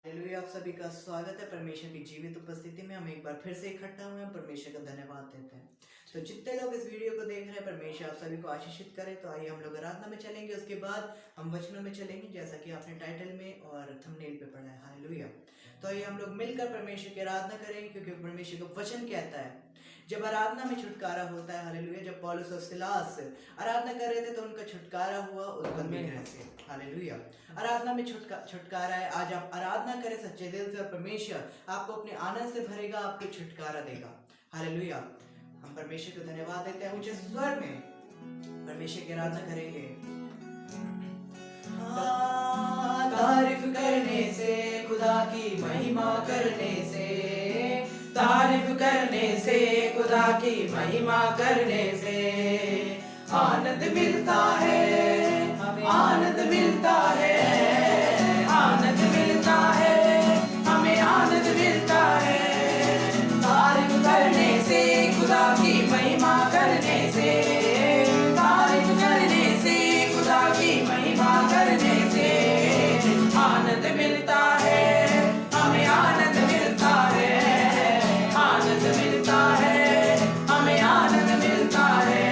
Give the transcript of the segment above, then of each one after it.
Hallelujah, आप सभी का स्वागत है परमेश्वर की जीवित उपस्थिति में। हम एक बार फिर से इकट्ठा हुए हैं, परमेश्वर का धन्यवाद देते हैं। तो जितने लोग इस वीडियो को देख रहे हैं, परमेश्वर आप सभी को आशीषित करे। तो आइए हम लोग आराधना में चलेंगे, उसके बाद हम वचनों में चलेंगे, जैसा कि आपने टाइटल में और थंबनेल पे पढ़ा है। हालेलुया। तो आइए हम लोग मिलकर परमेश्वर की आराधना करेंगे, क्योंकि परमेश्वर का वचन कहता है जब आराधना में छुटकारा होता है। हालेलुया। जब पौलुस और सिलास आराधना कर रहे थे तो उनका छुटकारा हुआ उस बंदी गृह से। हालेलुया। आराधना में छुटकारा है। आज आप आराधना करें सच्चे दिल से और परमेश्वर आपको अपने आनंद से भरेगा, आपको छुटकारा देगा। हालेलुया। हम परमेश्वर को धन्यवाद देते हैं। ऊंचे स्वर में परमेश्वर की आराधना करेंगे। तारीफ करने से, खुदा की महिमा करने से, तारीफ करने से, खुदा की महिमा करने से आनंद मिलता है, हमें आनंद मिलता है, आनंद मिलता है, हमें आनंद मिलता है। तारीफ करने से, खुदा की महिमा करने से, तारीफ करने से, खुदा की महिमा करने से आनंद मिलता है, हमें आनंद मिलता है, आनंद मिलता है, हमें आनंद मिलता है।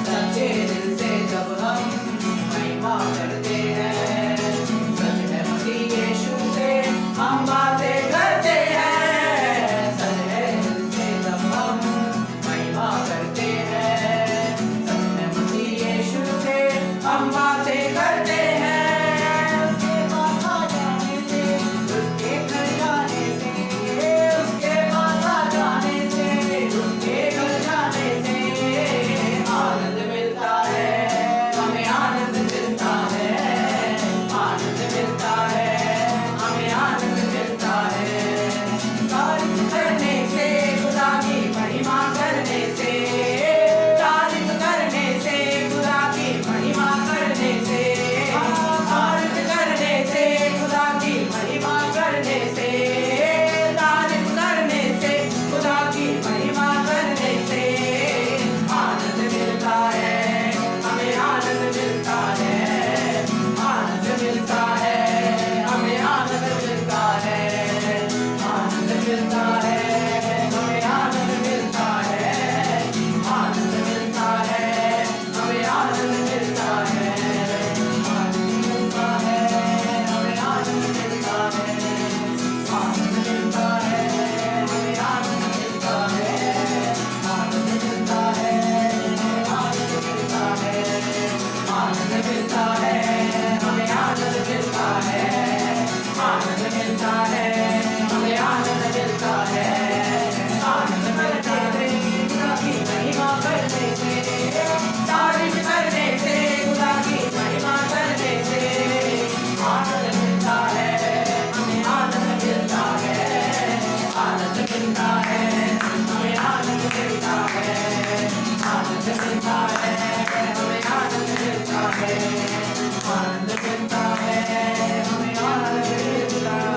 सच्चे दिल से जब हम महिमा करते हैं, सच है मसीह यीशु से हम बातें करते हैं। सच है दिल से जब हम महिमा करते हैं, सच है मसीह यीशु से हम बातें करते हैं। उसके पास आ जाने से, उसके घर जाने से, उसके पास आ जाने से, उसके घर जाने से आनंद मिलता है, हमें आनंद मिलता है, आनंद मिलता है, हमें आनंद मिलता है। तारीफ करने से, खुदा की महिमा करने से, तारीफ करने से, खुदा की महिमा करने से, तारीफ करने से, खुदा की महिमा करने से, तारीफ करने से, खुदा की महिमा करने से आनंद मिलता है, हमें आनंद मिलता है, आनंद मिलता है, हमें आनंद मिलता है, आनंद मिलता है, हमें आनंद मिलता है, आनंद मिलता है, हमें आनंद मिलता है, आनंद मिलता है, हमें आनंद मिलता है, आनंद मिलता है, हमें आनंद मिलता है, आनंद मिलता है, आनंद मिलता है, आनंद मिलता है, हमें आनंद मिलता है, आनंद मिलता है, हमें आनंद मिलता है, आनंद मिलता है, खुदा की महिमा करने से, तारीफ करने से, खुदा की महिमा करने से आनंद मिलता है, हमें आनंद मिलता है, आनंद मिलता है, हमें आनंद मिलता है, आनंद मिलता है, हमें आनंद मिलता है, आनंद मिलता है, हमें आनंद मिलता है।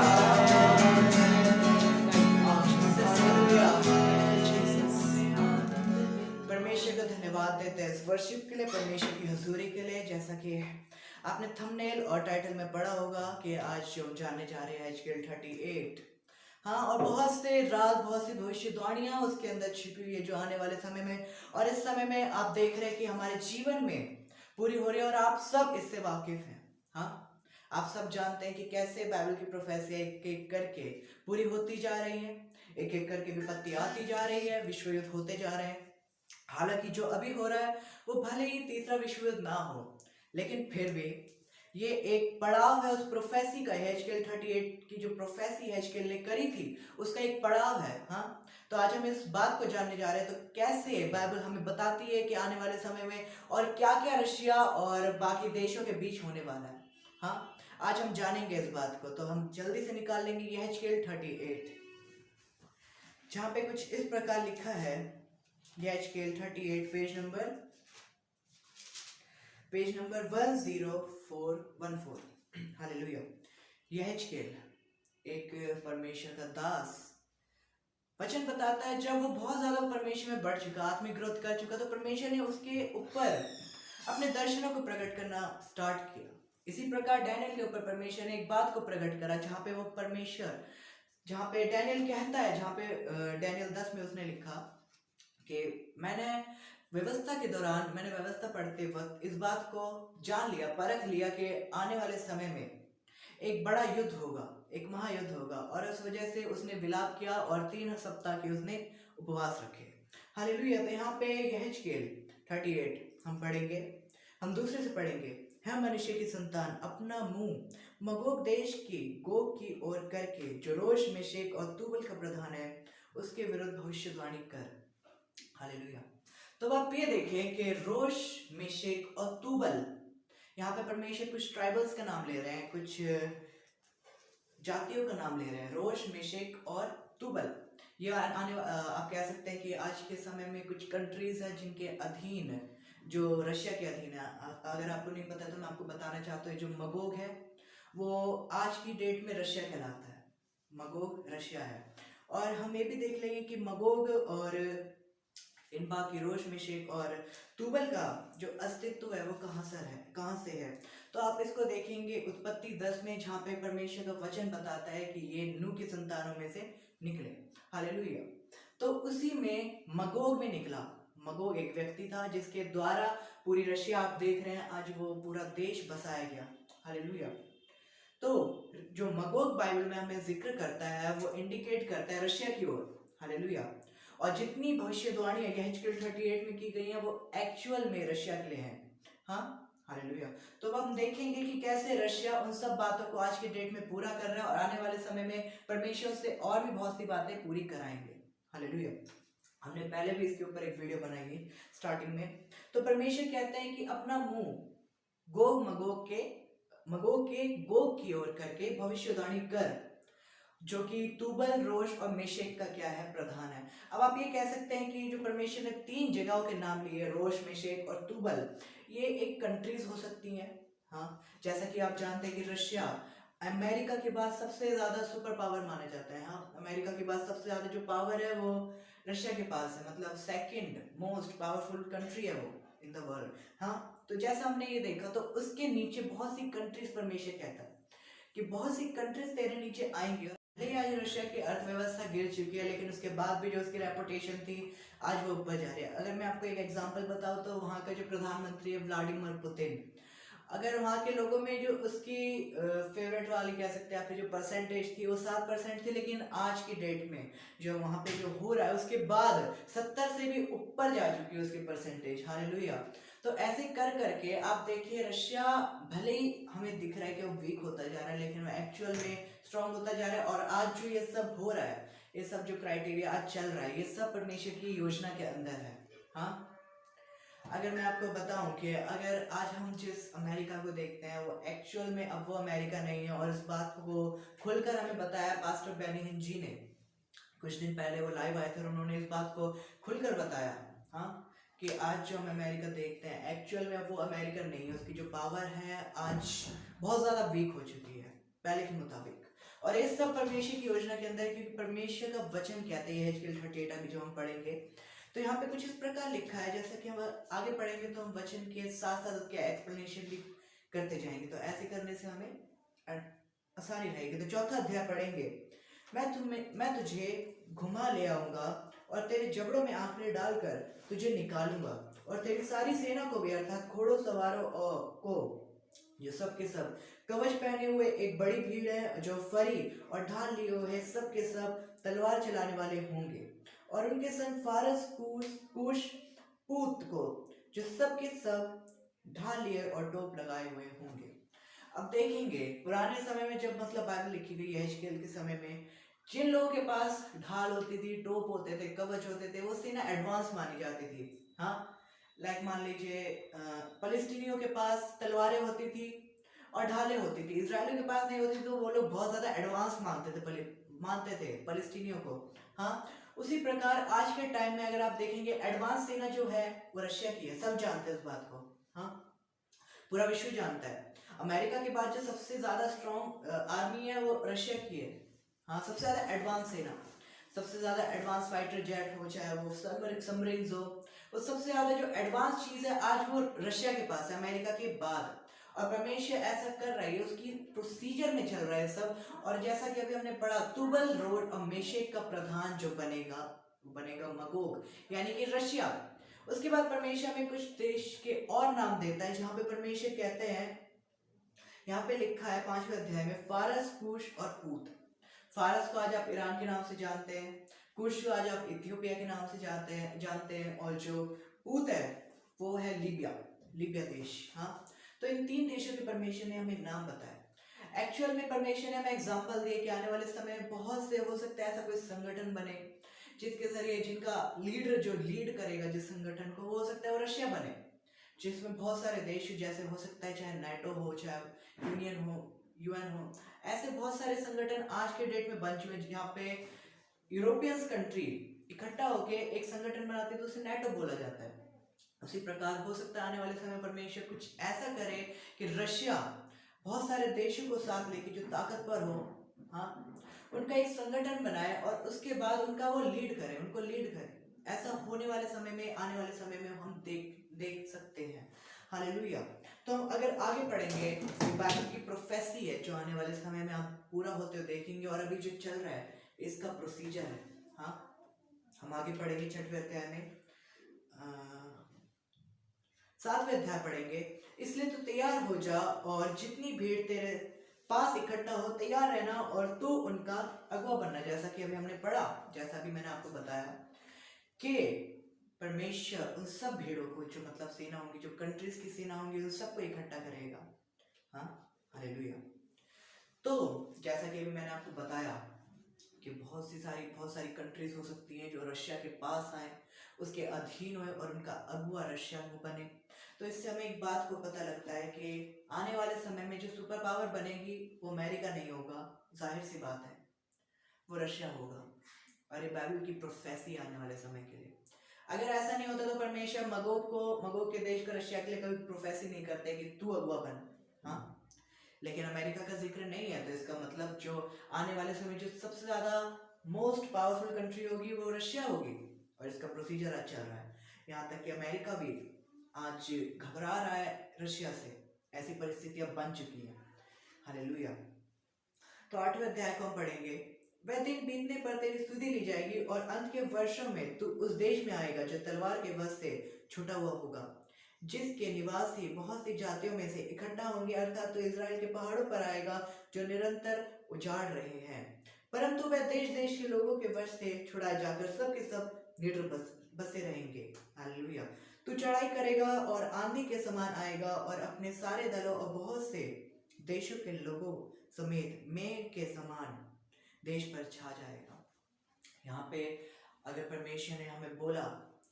परमेश्वर का धन्यवाद देते हैं इस वर्शिप के लिए, परमेश्वर की हजूरी के लिए। जैसा कि आपने थंबनेल और टाइटल में पढ़ा होगा कि आज हम जानने जा रहे हैं एजकेल 38। हाँ, और बहुत से राज, बहुत सी भविष्यवाणियां उसके अंदर छिपी हुई है जो आने वाले समय में और इस समय में आप देख रहे हैं कि हमारे जीवन में पूरी हो रही है, और आप सब इससे वाकिफ हैं। हाँ, आप सब जानते हैं कि कैसे बाइबल की प्रोफेसी एक एक करके पूरी होती जा रही है, एक एक करके विपत्ति आती जा रही है, विश्व युद्ध होते जा रहे हैं। हालांकि जो अभी हो रहा है वो भले ही तीसरा विश्व युद्ध ना हो, लेकिन फिर भी ये एक पड़ाव है उस प्रोफेसी का। एजकेल 38 की जो प्रोफेसी एजकेल ने करी थी उसका एक पड़ाव है। हाँ, तो आज हम इस बात को जानने जा रहे हैं, तो कैसे बाइबल हमें बताती है कि आने वाले समय में और क्या क्या रशिया और बाकी देशों के बीच होने वाला है। हाँ, आज हम जानेंगे इस बात को। तो हम जल्दी से निकाल लेंगे ये एजकेल 38, जहाँ पे कुछ इस प्रकार लिखा है। एजकेल 38 पेज नंबर 10414। हालेलुया। यहेजकेल एक परमेश्वर का दास वचन बताता है, जब वो बहुत ज्यादा परमेश्वर में बढ़ चुका, आत्मिक ग्रोथ कर चुका, तो परमेश्वर ने उसके ऊपर अपने दर्शनों को प्रकट करना स्टार्ट किया। इसी प्रकार डैनियल के ऊपर परमेश्वर ने एक बात को प्रकट करा, जहाँ पे वो परमेश्वर, जहाँ पे डैनियल कहता है, जहाँ पे डैनियल 10 में उसने लिखा कि मैंने व्यवस्था पढ़ते वक्त इस बात को जान लिया, परख लिया कि आने वाले समय में एक बड़ा युद्ध होगा, एक महायुद्ध होगा, और उस वजह से उसने विलाप किया और 3 सप्ताह के उसने उपवास रखे। हालेलुया। तो यहाँ पे यहेजकेल 38 हम पढ़ेंगे, हम दूसरे से पढ़ेंगे। है मनुष्य की संतान, अपना मुंह मगोग देश की गोग की ओर करके, जो रोश मेशेक और तूबल का प्रधान है, उसके विरुद्ध भविष्यवाणी कर। हालेलुया। तो आप ये देखें कि रोश मेशेक और तूबल, यहाँ पे परमेश्वर कुछ ट्राइबल्स का नाम ले रहे हैं, कुछ जातियों का नाम ले रहे हैं, रोश मेशेक और तुबल। ये आप कह सकते हैं कि आज के समय में कुछ कंट्रीज हैं जिनके अधीन, जो रशिया के अधीन है। अगर आपको नहीं पता तो मैं आपको बताना चाहता हूँ, जो मगोग है वो आज की डेट में रशिया कहलाता है, मगोग रशिया है। और हम ये भी देख लेंगे कि मगोग और इन बाकी रोश मेशेक और तुबल का जो अस्तित्व है वो कहाँ से है। तो आप इसको देखेंगे उत्पत्ति 10 में, जहाँ पे परमेश्वर का वचन बताता है कि ये नूह की संतानों में से निकले। हालेलुया। तो उसी में मगोग में निकला। मगोग एक व्यक्ति था जिसके द्वारा पूरी रशिया, आप देख रहे हैं आज वो पूरा देश बसाया गया। हालेलुया। तो जो मगोग बाइबल में हमें जिक्र करता है वो इंडिकेट करता है रशिया की ओर। हालेलुया। और जितनी भविष्यवाणी यहेजकेल 38 में की गई है वो एक्चुअल में रशिया के लिए है। हाँ, हालेलुया। तो अब हम देखेंगे कि कैसे रशिया उन सब बातों को आज के डेट में पूरा कर रहा है, और आने वाले समय में परमेश्वर से और भी बहुत सी बातें पूरी कराएंगे। हालेलुया। हमने पहले भी इसके ऊपर एक वीडियो बनाई है स्टार्टिंग में। तो परमेश्वर कहते हैं कि अपना मुंह मगोग के गोग की ओर करके भविष्यवाणी कर, जो कि तुबल, रोश और मेशेक का क्या है, प्रधान है। अब आप ये कह सकते हैं कि जो परमेश्वर ने 3 जगहों के नाम लिए, रोश, मेशेक और तुबल, ये एक कंट्रीज हो सकती हैं। हाँ, जैसा कि आप जानते हैं कि रशिया अमेरिका के बाद सबसे ज्यादा सुपर पावर माना जाता है। हाँ, अमेरिका के बाद सबसे ज्यादा जो पावर है वो रशिया के पास है, मतलब सेकंड मोस्ट पावरफुल कंट्री है वो इन द वर्ल्ड। हाँ, तो जैसा हमने ये देखा, तो उसके नीचे बहुत सी कंट्रीज, परमेश्वर कहता है कि बहुत सी कंट्रीज तेरे नीचे आएंगी। नहीं, आज रशिया की अर्थव्यवस्था गिर चुकी है, लेकिन उसके बाद भी जो उसकी रेपुटेशन थी आज वो ऊपर जा रही है। अगर मैं आपको एक एग्जांपल बताऊं तो वहाँ का जो प्रधानमंत्री है व्लादिमीर पुतिन, अगर वहाँ के लोगों में जो उसकी फेवरेट वाली कह सकते हैं आप, जो परसेंटेज थी वो 7% थी, लेकिन आज की डेट में जो वहाँ पे जो हो रहा है उसके बाद 70 से भी ऊपर जा चुकी है उसकी परसेंटेज। हालेलुया। तो ऐसे कर करके आप देखिए, रशिया भले ही हमें दिख रहा है कि वो वीक होता जा रहा है, लेकिन वो एक्चुअल में स्ट्रांग होता जा रहा है। और आज जो ये सब हो रहा है, ये सब जो क्राइटेरिया आज चल रहा है, ये सब परमेश्वर की योजना के अंदर है। हाँ, अगर मैं आपको बताऊं कि अगर आज हम जिस अमेरिका को देखते हैं वो एक्चुअल में अब वो अमेरिका नहीं है, और इस बात को खुलकर हमें बताया पास्टर बेनी हिन जी ने। कुछ दिन पहले वो लाइव आए थे और उन्होंने इस बात को खुलकर बताया। हाँ, कि आज जो हम अमेरिका देखते हैं एक्चुअल में वो अमेरिका नहीं है, उसकी जो पावर है आज बहुत ज़्यादा वीक हो चुकी है पहले के मुताबिक। और इस सब परमेश्वर की योजना के अंदर, क्योंकि परमेश्वर का वचन कहते हैं यहेजकेल 38 अभी जो हम पढ़ेंगे, तो यहाँ पे कुछ इस प्रकार लिखा है, जैसा कि हम आगे पढ़ेंगे तो हम वचन के साथ साथ उसके एक्सप्लेनेशन भी करते जाएंगे, तो ऐसे करने से हमें आसानी रहेगी। तो चौथा अध्याय पढ़ेंगे। मैं तुझे घुमा ले आऊंगा और तेरे जबड़ों में आंकड़े डालकर तुझे निकालूंगा, और तेरी सारी सेना को भी, अर्थात घोड़ों सवारों को, जो सब के सब कवच पहने हुए एक बड़ी भीड़ है, जो फरी और ढाल लिए हुए सब के सब तलवार चलाने वाले होंगे, और उनके संग फारस, कूश, पूत को, जो सब के सब ढाल लिए और टोप लगाए हुए होंगे। अब देखेंगे पुराने समय में, जब मतलब बाइबल लिखी गई है यहेजकेल के समय में, जिन लोगों के पास ढाल होती थी, टोप होते थे, कवच होते थे, वो सेना एडवांस मानी जाती थी। हाँ, लाइक मान लीजिए फलस्तीनियों के पास तलवारें होती थी और ढालें होती थी, इजरायलियों के पास नहीं होती थी, तो वो लोग बहुत ज्यादा एडवांस मानते थे फलस्तीनियों को। हाँ, उसी प्रकार आज के टाइम में अगर आप देखेंगे, एडवांस सेना जो है वो रशिया की है, सब जानते हैं इस बात को। हाँ, पूरा विश्व जानता है। अमेरिका के बाद जो सबसे ज्यादा स्ट्रॉन्ग आर्मी है वो रशिया की है। हाँ, सबसे ज्यादा एडवांस सेना, सबसे ज्यादा एडवांस फाइटर जेट हो, चाहे वो सबमरीन्स हो, वो सबसे ज्यादा जो एडवांस चीज है आज वो रशिया के पास है अमेरिका के बाद। और परमेश्वर ऐसा कर रहा है, उसकी प्रोसीजर में चल रहा है सब। और जैसा कि अभी हमने पढ़ा, तुबल रोड और मेशेक का प्रधान जो बनेगा वो बनेगा मगोग, यानी कि रशिया। उसके बाद परमेश्वर में कुछ देश के और नाम देता है, जहां पे परमेश्वर कहते हैं, यहाँ पे लिखा है 5वें अध्याय में, फारस, कुश और पूत। फारस को आज आप ईरान के नाम से जानते हैं, कुश को आज आप इथियोपिया के नाम से जानते हैं, और जो पूत है वो है लीबिया, लीबिया देश। हाँ, तो इन 3 देशों के परमेश्वर ने हमें नाम बताया। एक्चुअल में परमेश्वर ने हमें एग्जाम्पल दिए कि आने वाले समय में बहुत से हो सकता है ऐसा कोई संगठन बने जिसके जरिए, जिनका लीडर जो लीड करेगा जिस संगठन को, वो हो सकता है वो रशिया बने, जिसमें बहुत सारे देश जैसे हो सकता है चाहे नाटो हो, चाहे यूनियन हो, यूएन हो, ऐसे बहुत सारे संगठन आज के डेट में बन चुके हैं, जहाँ पे यूरोपियंस कंट्री इकट्ठा होके एक संगठन बनाते हैं, तो उसे नाटो बोला जाता है। उसी प्रकार हो सकता है आने वाले समय परमेश्वर कुछ ऐसा करे कि रशिया बहुत सारे देशों को साथ लेके जो ताकतवर हो, हाँ, उनका एक संगठन बनाए और उसके बाद उनका वो लीड करे, उनको लीड करे। ऐसा होने वाले समय में, आने वाले समय में हम देख सकते हैं। हालेलुया। तो हम अगर आगे पढ़ेंगे, बाइबल की प्रोफेसी है जो आने वाले समय में आप पूरा होते हुए देखेंगे, और अभी जो चल रहा है इसका प्रोसीजर है। हाँ, हम आगे पढ़ेंगे 6वें अध्याय में, 7वें अध्याय पढ़ेंगे। इसलिए तो तैयार हो जा, और जितनी भीड़ तेरे पास इकट्ठा हो तैयार रहना, और तू उनका अगुवा बनना। जैसा कि अभी हमने पढ़ा, जैसा भी मैंने आपको बताया कि परमेश्वर उन सब भीड़ों को, जो मतलब सेना होंगी, जो कंट्रीज की सेना होंगी, उन सबको इकट्ठा करेगा। हाँ, हालेलुया। तो जैसा कि अभी मैंने आपको बताया कि बहुत सारी कंट्रीज हो सकती हैं जो रशिया के पास आए, उसके अधीन हुए और उनका अगुवा रशिया को बने। तो इससे हमें एक बात को पता लगता है कि आने वाले समय में जो सुपर पावर बनेगी वो अमेरिका नहीं होगा, जाहिर सी बात है, वो रशिया होगा। और ये बाइबल की प्रोफेसी आने वाले समय के लिए। अगर ऐसा नहीं होता तो परमेश्वर मगोग के देश को रशिया के लिए कभी प्रोफेसी नहीं करते कि तू अगुवा बन। हाँ, लेकिन अमेरिका का जिक्र नहीं है, तो इसका मतलब जो आने वाले समय जो सबसे ज्यादा मोस्ट पावरफुल कंट्री होगी वो रशिया होगी, और इसका प्रोसीजर आज चल रहा है। यहाँ तक कि अमेरिका भी आज घबरा रहा है रशिया से, ऐसी परिस्थितियां बन चुकी हैं। हालेलुया। तो 8वें अध्याय को हम पढ़ेंगे। वह दिन बीतने पर तेरी स्तुति ली जाएगी, और अंत के वर्षों में तू उस देश में आएगा जो तलवार के वश से छुटा हुआ होगा, जिसके निवासी बहुत सी जातियों में से इकट्ठा होंगे, अर्थात तो इजराइल के पहाड़ों पर आएगा जो निरंतर उजाड़ रहे हैं, परंतु वह देश देश के लोगों के वश से छुड़ाए जाकर सब के सब निडर बसे रहेंगे। हालेलुया। तू चढ़ाई करेगा और आंधी के समान आएगा, और अपने सारे दलों और बहुत से देशों के लोगों समेत मेघ के समान देश पर छा जाएगा। यहाँ पे अगर परमेश्वर ने हमें बोला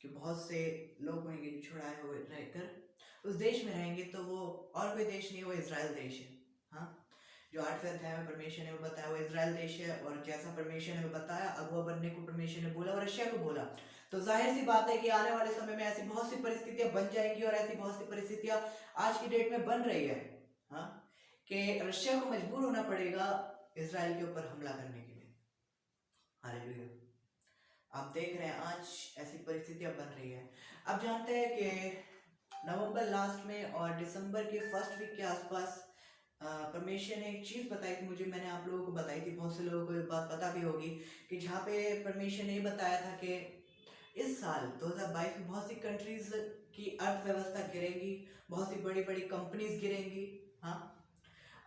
कि बहुत से लोग होंगे जो छुड़ाए हुए रहकर उस देश में रहेंगे, तो वो और कोई देश नहीं, वो इजराइल देश है। हाँ, जो 8वें अध्याय में परमेश्वर ने बताया वो इजराइल देश है, और जैसा परमेश्वर ने बताया अगुवा बनने को परमेश्वर ने बोला और रशिया को बोला, तो जाहिर सी बात है कि आने वाले समय में ऐसी बहुत सी परिस्थितियां बन जाएंगी, और ऐसी बहुत सी परिस्थितियां आज की डेट में बन रही है। हाँ, कि रशिया को मजबूर होना पड़ेगा इजराइल के ऊपर हमला करने के लिए। हालेलुया। आप देख रहे हैं आज ऐसी परिस्थितियां बन रही है। अब जानते हैं कि नवंबर लास्ट में और दिसंबर के फर्स्ट वीक के आसपास परमेश्वर ने एक चीज बताई थी मुझे, मैंने आप लोगों को बताई थी, बहुत से लोगों को ये बात पता भी होगी, कि जहाँ पे परमेश्वर ने बताया था कि इस साल 2022 में बहुत सी कंट्रीज की अर्थव्यवस्था गिरेगी, बहुत सी बड़ी बड़ी कंपनीज गिरेंगी। हाँ,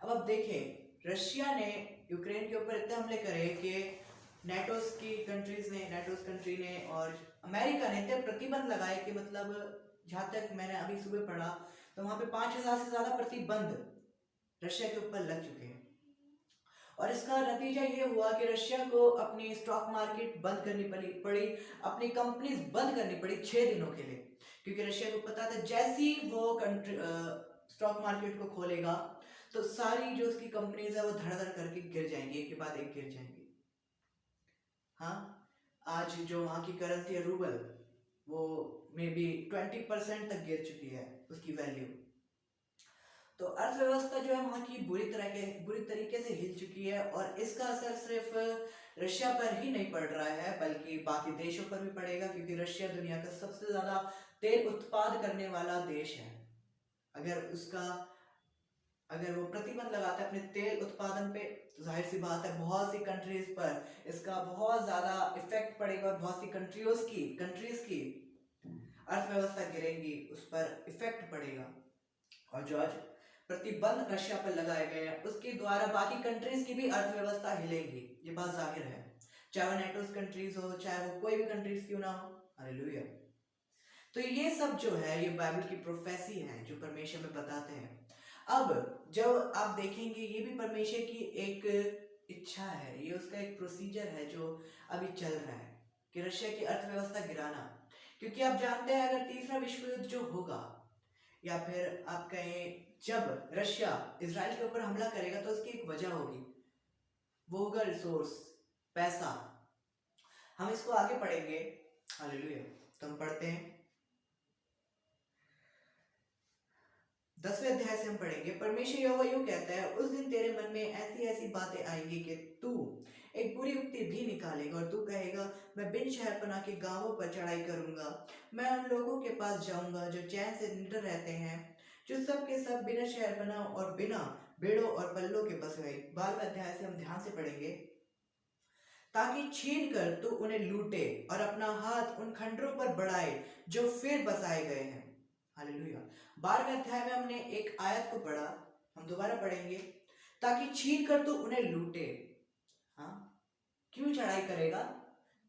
अब आप देखें, रशिया ने यूक्रेन के ऊपर इतने हमले करे कि नेटोस कंट्री ने और अमेरिका ने इतने प्रतिबंध लगाए कि मतलब जहाँ तक मैंने अभी सुबह पढ़ा तो वहाँ पे 5000 से ज्यादा प्रतिबंध रशिया के ऊपर लग चुके हैं। और इसका नतीजा ये हुआ कि रशिया को अपनी स्टॉक मार्केट बंद करनी पड़ी, अपनी कंपनीज बंद करनी पड़ी 6 दिनों के लिए, क्योंकि रशिया को पता था जैसी वो कंट्री स्टॉक मार्केट को खोलेगा तो सारी जो उसकी कंपनीज है वो धड़ करके गिर जाएंगी, एक के बाद एक गिर जाएंगी। हाँ, आज जो वहाँ की करेंसी है रूबल, वो मे बी 20% तक गिर चुकी है उसकी वैल्यू। तो अर्थव्यवस्था जो है वहाँ की बुरी तरीके से हिल चुकी है, और इसका असर सिर्फ रशिया पर ही नहीं पड़ रहा है बल्कि बाकी देशों पर भी पड़ेगा, क्योंकि रशिया दुनिया का सबसे ज्यादा तेल उत्पाद करने वाला देश है। अगर उसका अगर वो प्रतिबंध लगाता है अपने तेल उत्पादन पे, तो जाहिर सी बात है बहुत सी कंट्रीज पर इसका बहुत ज्यादा इफेक्ट पड़ेगा और बहुत सी कंट्रीज की अर्थव्यवस्था गिरेगी, उस पर इफेक्ट पड़ेगा। और जो आज प्रतिबंध रशिया पर लगाए गए हैं उसके द्वारा बाकी कंट्रीज की भी अर्थव्यवस्था हिलेगी, ये बात जाहिर है, चाहे वो नेटो कंट्रीज हो, चाहे वो कोई भी कंट्रीज क्यों ना हो। हालेलुया। तो ये सब जो है ये बाइबल की प्रोफेसी है जो परमेश्वर में बताते हैं। अब जब आप देखेंगे ये भी परमेश्वर की एक इच्छा है, ये उसका एक प्रोसीजर है जो अभी चल रहा है कि रशिया की अर्थव्यवस्था गिराना। क्योंकि आप जानते हैं अगर तीसरा विश्व युद्ध जो होगा, या फिर आप कहें जब रशिया इजराइल के ऊपर हमला करेगा, तो उसकी एक वजह होगी, वो होगा रिसोर्स, पैसा। हम इसको आगे पढ़ेंगे। हालेलुया। तो हम पढ़ते हैं 10वें अध्याय से हम पढ़ेंगे। परमेश्वर यहोवा यूं कहता है, उस दिन तेरे मन में ऐसी ऐसी बातें आएंगी कि तू एक बुरी उक्ति भी निकालेगा और तू कहेगा, मैं बिन शहरपनाह के गांवों पर चढ़ाई करूंगा, मैं उन लोगों के पास जाऊंगा जो चैन से निडर रहते हैं, जो सब के सब बिना शहरपनाह और बिना बेड़ों और पल्लों के बसे हुए। 12वें अध्याय से हम ध्यान से पढ़ेंगे। ताकि छीन कर तू उन्हें लूटे और अपना हाथ उन खंडरों पर बढ़ाए जो फिर बसाए गए हैं। हालेलुया। 12वें अध्याय में हमने एक आयत को पढ़ा, हम दोबारा पढ़ेंगे। ताकि छीन कर तू उन्हें लूटे। हाँ, क्यों चढ़ाई करेगा?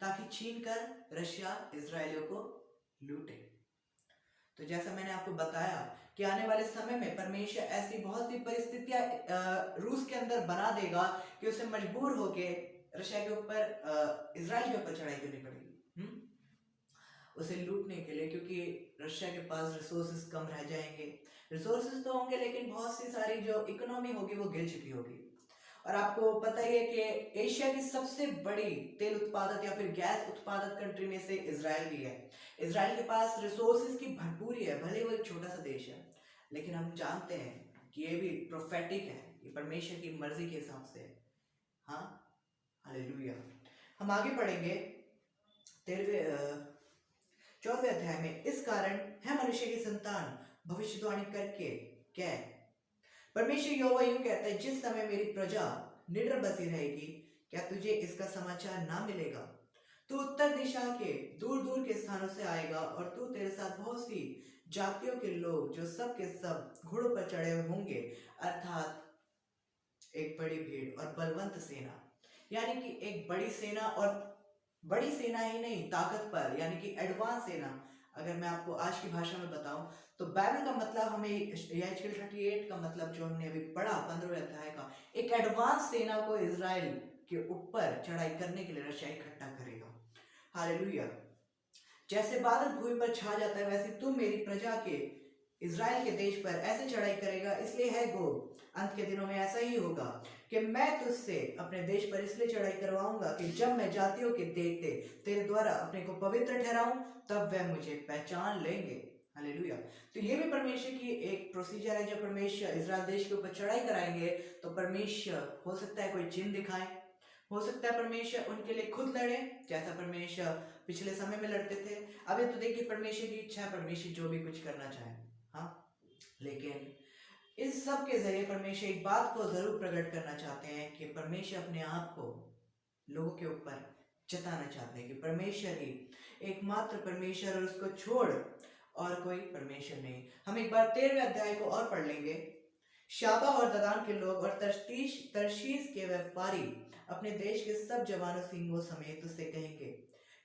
ताकि छीन कर रशिया इजराइलियों को लूटे। तो जैसा मैंने आपको बताया कि आने वाले समय में परमेश्वर ऐसी बहुत सी परिस्थितियां रूस के अंदर बना देगा कि उसे मजबूर होके रशिया के ऊपर, इजराइल के ऊपर चढ़ाई करनी पड़ेगी, उसे लूटने के लिए, क्योंकि रशिया के पास रिसोर्सेज कम रह जाएंगे। रिसोर्सेज तो होंगे लेकिन बहुत सी सारी जो इकोनॉमी होगी वो गिर चुकी होगी। और आपको पता ही है कि एशिया की सबसे बड़ी तेल उत्पादक या फिर गैस उत्पादक कंट्री में से इजराइल भी है। इजराइल के पास रिसोर्सेज की भरपूरी है, भले वो एक छोटा सा देश है, लेकिन हम जानते हैं कि ये भी प्रोफेटिक है, ये परमेश्वर की मर्जी के हिसाब से। हाँ, हालेलुया। हम आगे पढ़ेंगे 14वें अध्याय में। इस कारण है मनुष्य की संतान भविष्यवाणी करके कह, परमेश्वर यहोवा यूं कहता है, जिस समय मेरी प्रजा निडर बसी रहेगी, क्या तुझे इसका समाचार ना मिलेगा? तू उत्तर दिशा के दूर दूर के स्थानों से आएगा और तू तेरे साथ बहुत सी जातियों के लोग जो सब के सब घोड़ों पर चढ़े हुए होंगे, अर्थात एक बड़ी भीड़ और बलवंत सेना। यानी कि एक बड़ी सेना, और बड़ी सेना ही नहीं, ताकत पर, यानी कि एडवांस सेना। अगर मैं आपको आज की भाषा में बताऊं तो बाइबल का मतलब हमें यहेजकेल 38 का मतलब जो हमने अभी पढ़ा 15वें अध्याय का, एक एडवांस सेना को इजराइल के ऊपर चढ़ाई करने के लिए रशिया इकट्ठा करेगा। हालेलुया। जैसे बादल भूमि पर छा जाता है, वैसे तू मेरी प्रजा के इजराइल के देश पर ऐसे चढ़ाई करेगा। इसलिए है गो, अंत के दिनों में ऐसा ही होगा कि मैं तुझसे अपने देश पर इसलिए चढ़ाई करवाऊंगा कि जब मैं जातियों के देखते तेरे द्वारा अपने को पवित्र ठहराऊं, तब वह मुझे पहचान लेंगे। हालेलुया। तो ये भी परमेश्वर की एक प्रोसीजर है। जब परमेश्वर इजराइल देश के ऊपर चढ़ाई कराएंगे तो परमेश्वर हो सकता है कोई चिन्ह दिखाए, हो सकता है परमेश्वर उनके लिए खुद लड़े, जैसा परमेश्वर पिछले समय में लड़ते थे। अभी तो देखिए परमेश्वर की इच्छा है, परमेश्वर जो भी कुछ करना चाहे। हाँ, लेकिन इस सब के जरिए परमेश्वर एक बात को जरूर प्रकट करना चाहते हैं कि परमेश्वर अपने आप को लोगों के ऊपर जताना चाहते हैं कि परमेश्वर ही एकमात्र परमेश्वर, और उसको छोड़ और कोई परमेश्वर नहीं। हम एक बार 13वें अध्याय को और पढ़ लेंगे। शाबा और ददान के लोग और तरशीश के व्यापारी अपने देश के सब जवानों सिंहों समेत उससे कहेंगे,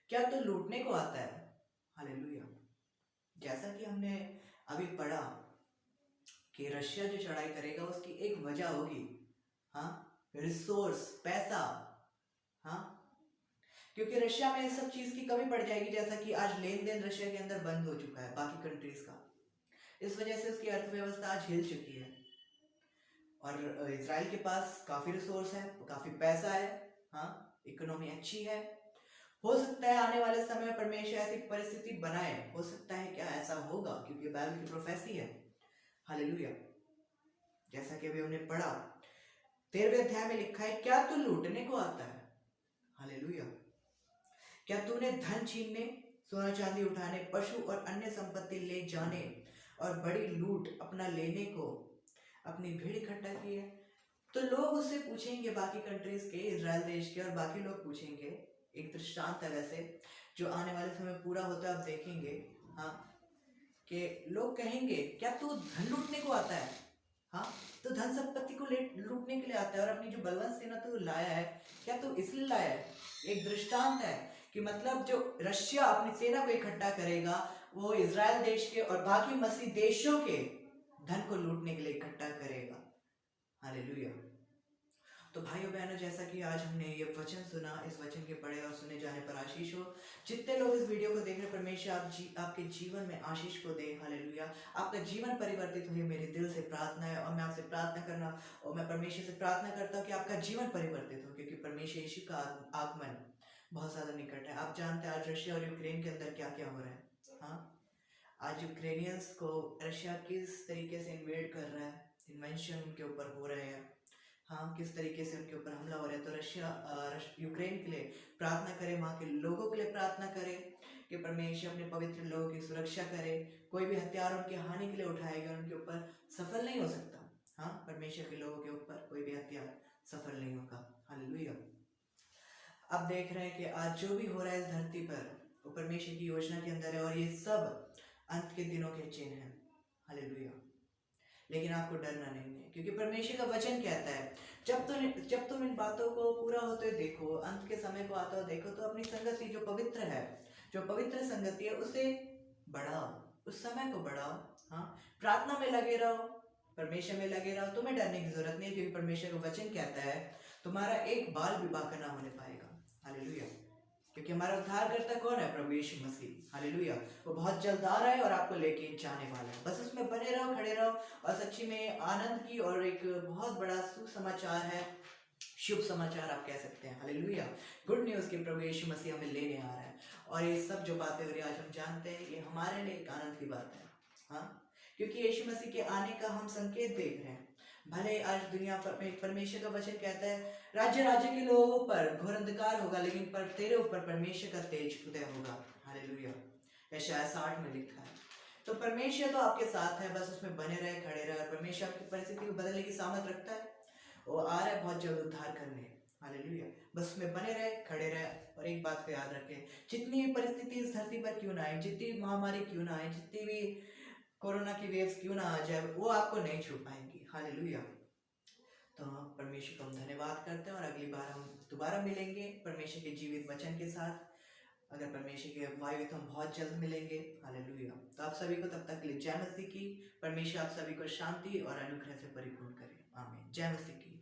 क्या तू लूटने को आता है? हालेलुया। जैसा कि हमने अभी पढ़ा कि रशिया जो चढ़ाई करेगा उसकी एक वजह होगी, हाँ, रिसोर्स, पैसा। हाँ, क्योंकि रशिया में इस सब चीज की कमी पड़ जाएगी, जैसा कि आज लेन देन रशिया के अंदर बंद हो चुका है बाकी कंट्रीज का। इस वजह से उसकी अर्थव्यवस्था आज हिल चुकी है। और इजराइल के पास काफी रिसोर्स है, काफी पैसा है, हाँ, इकोनॉमी अच्छी है। हो सकता है आने वाले समय में परमेश्वर ऐसी परिस्थिति बनाए, हो सकता है क्या ऐसा होगा, क्योंकि बाइबल की प्रोफेसी है। हालेलुया। जैसा कि अभी हमने पढ़ा 13वें अध्याय में लिखा है, क्या तू लूटने को आता है? हालेलुया। क्या तूने धन छीनने, सोना चांदी उठाने, पशु और अन्य संपत्ति ले जाने और बड़ी लूट अपना लेने को अपनी भीड़ इकट्ठा की है। तो लोग उससे पूछेंगे, बाकी कंट्रीज के, इजराइल देश के और बाकी लोग पूछेंगे, एक दृष्टांत है वैसे जो आने वाले समय पूरा होता है, आप देखेंगे। हाँ, कि लोग कहेंगे क्या तू धन लूटने को आता है? हाँ, तो धन संपत्ति को लूटने के लिए आता है, और अपनी जो बलवंत सेना तू लाया है, क्या तू इसलिए लाया है? एक दृष्टांत है कि मतलब जो रशिया अपनी सेना को इकट्ठा करेगा, वो इजराइल देश के और बाकी मसीह देशों के धन को लूटने के लिए इकट्ठा करेगा। हालेलुया। तो भाइयों बहनों, जैसा कि आज हमने ये वचन सुना, इस वचन के पढ़े और सुने जाने पर आशीष हो। जितने लोग इस वीडियो को देख रहे, परमेश्वर आपके जीवन में आशीष को दे। हालेलुया। आपका जीवन परिवर्तित हो, मेरे दिल से प्रार्थना है, और मैं आपसे प्रार्थना करना और मैं परमेश्वर से प्रार्थना करता हूँ कि आपका जीवन परिवर्तित हो, क्योंकि परमेश्वर यीशु का आगमन बहुत ज्यादा निकट है। आप जानते हैं आज रशिया और यूक्रेन के अंदर क्या क्या हो रहा है। हाँ, आज यूक्रेनियंस को रशिया किस तरीके से इन्वेड कर रहा है, इन्वेंशन उनके ऊपर हो रहे हैं। हाँ, किस तरीके से उनके ऊपर हमला हो रहा है। तो यूक्रेन के लिए प्रार्थना करें, वहाँ के लोगों के लिए प्रार्थना करें कि परमेश्वर अपने पवित्र लोगों की सुरक्षा करे। कोई भी हथियार उनकी हानि के लिए उठाएगा उनके ऊपर सफल नहीं हो सकता। हाँ, परमेश्वर के लोगों के ऊपर कोई भी हथियार सफल नहीं होगा। हालेलुया। अब देख रहे हैं कि आज जो भी हो रहा है इस धरती पर, वो परमेश्वर की योजना के अंदर है, और ये सब अंत के दिनों के चिन्ह हैं। हालेलुया। लेकिन आपको डरना नहीं है, क्योंकि परमेश्वर का वचन कहता है जब तुम इन बातों को पूरा होते देखो, अंत के समय को आता हो देखो, तो अपनी संगति जो पवित्र है, जो पवित्र संगति है, उसे बढ़ाओ, उस समय को बढ़ाओ। हाँ, प्रार्थना में लगे रहो, परमेश्वर में लगे रहो। तुम्हें डरने की जरूरत नहीं है, क्योंकि परमेश्वर का वचन कहता है तुम्हारा एक बाल भी बांका ना होने पाएगा। हालेलुया। क्योंकि हमारा उद्धारकर्ता कौन है? प्रभु यीशु मसीह। हालेलुया। वो बहुत जल्द आ रहा है और आपको लेके जाने वाला है। बस उसमें बने रहो, खड़े रहो, और सच्ची में आनंद की और एक बहुत बड़ा सुसमाचार है, शुभ समाचार आप कह सकते हैं। हालेलुया। गुड न्यूज कि प्रभु यीशु मसीह हमें लेने आ रहा है, और ये सब जो बातें हो रही आज हम जानते हैं ये हमारे लिए एक आनंद की बात है। हाँ, क्योंकि यीशु मसीह के आने का हम संकेत देख रहे हैं। भले आज दुनिया पर परमेश्वर का वचन कहता है राज्य राज्य के लोगों पर घोर अंधकार होगा, लेकिन पर तेरे ऊपर परमेश्वर का तेज उदय होगा। हालेलुया। यशायाह 60 में लिखा है। तो परमेश्वर तो आपके साथ है, बस उसमें बने रहे, खड़े रहे। परमेश्वर आपकी परिस्थिति को बदलने की सामर्थ रखता है, वो आ रहा है बहुत जल्द उद्धार करने। हालेलुया। बस उसमें बने रहे, खड़े रहे, और एक बात को याद रखें, जितनी भी परिस्थिति इस धरती पर क्यों ना आए, जितनी भी महामारी क्यों ना आए, जितनी भी कोरोना की वेव्स क्यों ना आ जाए, वो आपको नहीं छू पाएंगी। हालेलुया। तो परमेश्वर को हम धन्यवाद करते हैं, और अगली बार हम दोबारा मिलेंगे परमेश्वर के जीवित वचन के साथ। अगर परमेश्वर की अगुवाई हुई तो हम बहुत जल्द मिलेंगे। हालेलुया। तो आप सभी को तब तक के लिए जय मसीह की। परमेश्वर आप सभी को शांति और अनुग्रह से परिपूर्ण करे। आमीन। जय मसीह की।